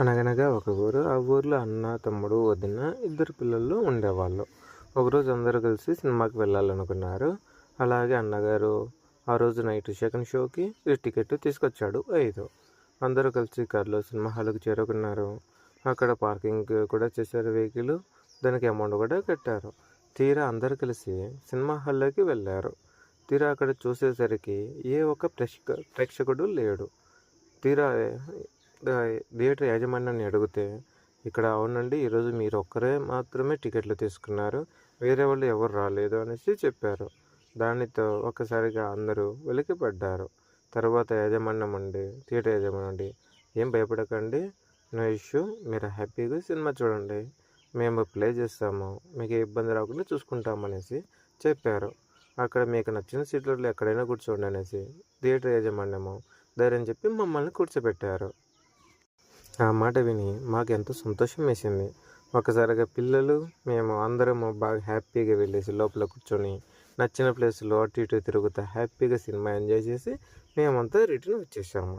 అనగనగా ఒక ఊరు. ఆ ఊర్లో అన్న, తమ్ముడు, వదిన ఇద్దరు పిల్లలు ఉండేవాళ్ళు. ఒకరోజు అందరూ కలిసి సినిమాకి వెళ్ళాలనుకున్నారు. అలాగే అన్నగారు ఆ రోజు నైట్ సెకండ్ షోకి టికెట్ తీసుకొచ్చాడు 5. అందరూ కలిసి కార్లో సినిమా హాల్కి చేరుకున్నారు. అక్కడ పార్కింగ్ కూడా చేశారు వెహికల్. దానికి అమౌంట్ కూడా కట్టారు. తీరా అందరూ కలిసి సినిమా హాల్లోకి వెళ్ళారు. తీరా అక్కడ చూసేసరికి ఏ ఒక్క ప్రేక్షకుడు లేడు. తీరా థియేటర్ యాజమాన్యాన్ని అడిగితే, ఇక్కడ అవునండి, ఈరోజు మీరు ఒక్కరే మాత్రమే టికెట్లు తీసుకున్నారు, వేరే వాళ్ళు ఎవరు రాలేదు అనేసి చెప్పారు. దానితో ఒక్కసారిగా అందరూ వెలికిపడ్డారు. తర్వాత థియేటర్ యాజమాన్యం ఉండి, ఏం భయపడకండి, నో ఇష్యూ, మీరు హ్యాపీగా సినిమా చూడండి, మేము ప్లే చేస్తాము, మీకు ఏ ఇబ్బంది రాకుండా చూసుకుంటామనేసి చెప్పారు. అక్కడ మీకు నచ్చిన సీట్లలో ఎక్కడైనా కూర్చోండి అనేసి థియేటర్ యాజమాన్యము ధైర్యం చెప్పి మమ్మల్ని కూర్చోబెట్టారు. ఆ మాట విని మాకు ఎంతో సంతోషం వేసింది. ఒకసారిగా పిల్లలు మేము అందరము బాగా హ్యాపీగా వెళ్ళేసి లోపల కూర్చొని నచ్చిన ప్లేస్లో అటు ఇటు తిరుగుతూ హ్యాపీగా సినిమా ఎంజాయ్ చేసి మేమంతా రిటర్న్ వచ్చేసాము.